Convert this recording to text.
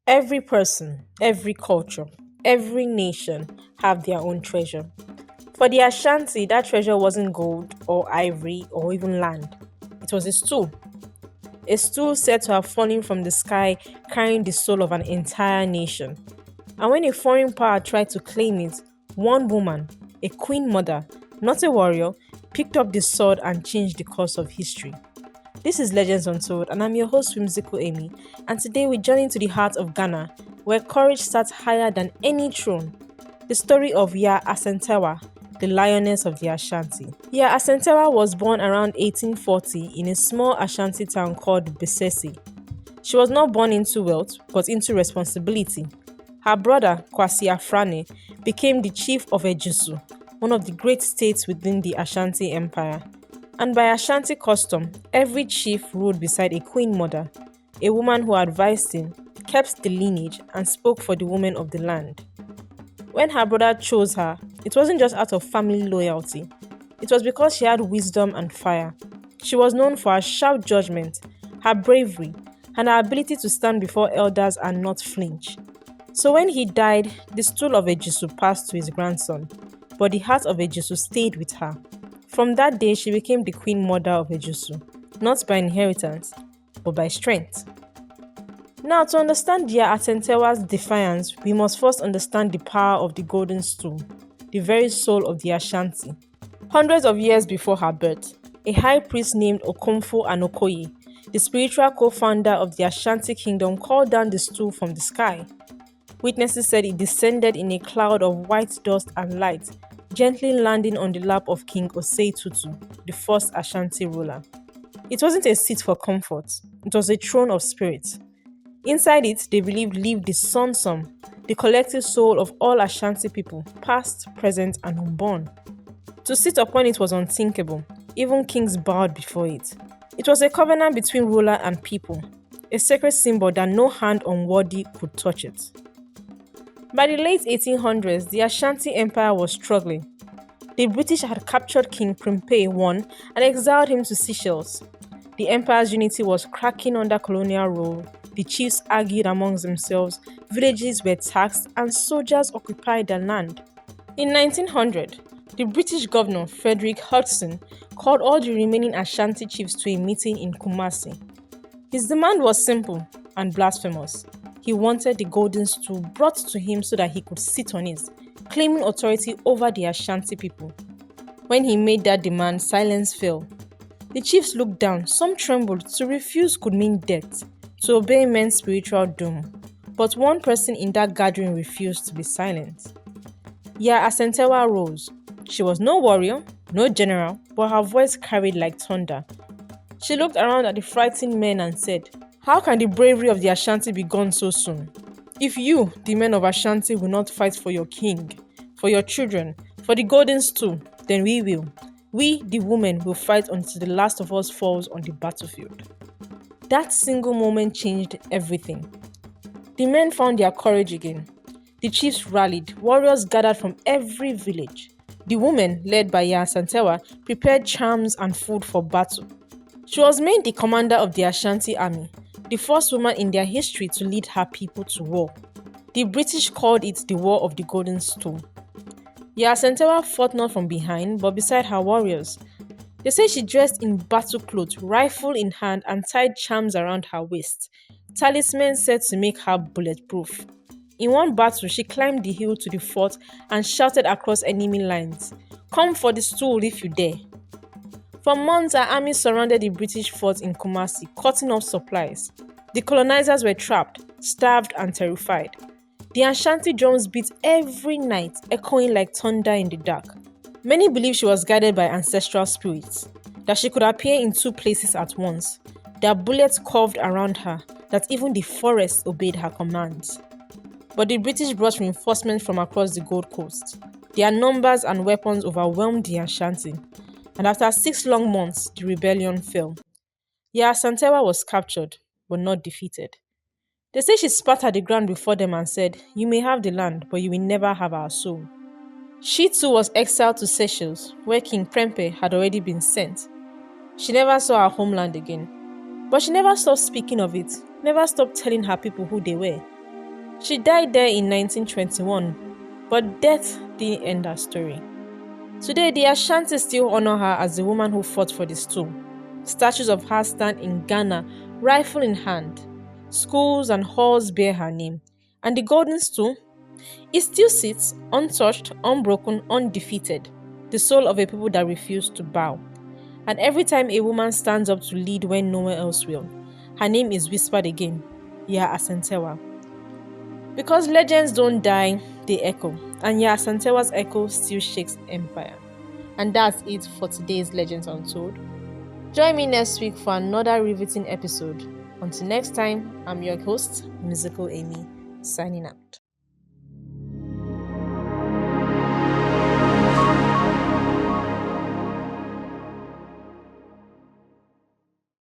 Every person, every culture, every nation have their own treasure. For the Ashanti, that treasure wasn't gold or ivory or even land. It was a stool said to have fallen from the sky, carrying the soul of an entire nation. And when a foreign power tried to claim it, one woman, a queen mother, not a warrior, picked up the sword and changed the course of history. This is Legends Untold, and I'm your host, Whimsical Amy. And today we journey into the heart of Ghana, where courage sat higher than any throne. The story of Yaa Asantewaa, the lioness of the Ashanti. Yaa Asantewaa was born around 1840 in a small Ashanti town called Besesi. She was not born into wealth, but into responsibility. Her brother, Kwasi Afrane, became the chief of Ejisu, one of the great states within the Ashanti Empire. And by Ashanti custom, every chief ruled beside a queen mother, a woman who advised him, kept the lineage, and spoke for the women of the land. When her brother chose her, it wasn't just out of family loyalty. It was because she had wisdom and fire. She was known for her sharp judgment, her bravery, and her ability to stand before elders and not flinch. So when he died, the stool of Ejisu passed to his grandson, but the heart of Ejisu stayed with her. From that day, she became the Queen Mother of Ejisu, not by inheritance, but by strength. Now, to understand Yaa Asantewaa's defiance, we must first understand the power of the Golden Stool, the very soul of the Ashanti. Hundreds of years before her birth, a high priest named Okomfo Anokoye, the spiritual co-founder of the Ashanti kingdom, called down the stool from the sky. Witnesses said it descended in a cloud of white dust and light, gently landing on the lap of King Osei Tutu, the first Ashanti ruler. It wasn't a seat for comfort, it was a throne of spirit. Inside it, they believed lived the Sunsum, the collective soul of all Ashanti people, past, present, and unborn. To sit upon it was unthinkable, even kings bowed before it. It was a covenant between ruler and people, a sacred symbol that no hand unworthy could touch it. By the late 1800s, the Ashanti Empire was struggling. The British had captured King Prempeh I and exiled him to Seychelles. The empire's unity was cracking under colonial rule. The chiefs argued amongst themselves, villages were taxed, and soldiers occupied the land. In 1900, the British governor, Frederick Hodgson, called all the remaining Ashanti chiefs to a meeting in Kumasi. His demand was simple and blasphemous. He wanted the golden stool brought to him so that he could sit on it, claiming authority over the Ashanti people. When he made that demand, silence fell. The chiefs looked down, some trembled. To refuse could mean death, to obey meant spiritual doom. But one person in that gathering refused to be silent. Yaa Asantewaa rose. She was no warrior, no general, but her voice carried like thunder. She looked around at the frightened men and said, "How can the bravery of the Ashanti be gone so soon? If you, the men of Ashanti, will not fight for your king, for your children, for the golden stool, then we will. We, the women, will fight until the last of us falls on the battlefield." That single moment changed everything. The men found their courage again. The chiefs rallied, warriors gathered from every village. The women, led by Yaa Asantewaa, prepared charms and food for battle. She was made the commander of the Ashanti army, the first woman in their history to lead her people to war. The British called it the War of the Golden Stool. Yaa Asantewaa fought not from behind, but beside her warriors. They say she dressed in battle clothes, rifle in hand, and tied charms around her waist, talismans said to make her bulletproof. In one battle, she climbed the hill to the fort and shouted across enemy lines, "Come for the stool if you dare." For months, her army surrounded the British fort in Kumasi, cutting off supplies. The colonizers were trapped, starved, and terrified. The Ashanti drums beat every night, echoing like thunder in the dark. Many believe she was guided by ancestral spirits, that she could appear in two places at once, that bullets curved around her, that even the forest obeyed her commands. But the British brought reinforcements from across the Gold Coast. Their numbers and weapons overwhelmed the Ashanti, and after 6 long months, the rebellion fell. Yaa Asantewaa was captured, but not defeated. They say she spat at the ground before them and said, "You may have the land, but you will never have our soul." She too was exiled to Seychelles, where King Prempeh had already been sent. She never saw her homeland again. But she never stopped speaking of it, never stopped telling her people who they were. She died there in 1921, but death didn't end her story. Today, the Ashanti still honor her as the woman who fought for the stool. Statues of her stand in Ghana, rifle in hand. Schools and halls bear her name. And the Golden Stool, it still sits untouched, unbroken, undefeated, the soul of a people that refuse to bow. And every time a woman stands up to lead when no one else will, her name is whispered again, Yaa Asantewaa. Because legends don't die, they echo, and Yaa Asantewa's echo still shakes empire. And that's it for today's Legends Untold. Join me next week for another riveting episode. Until next time, I'm your host, Musical Amy, signing out.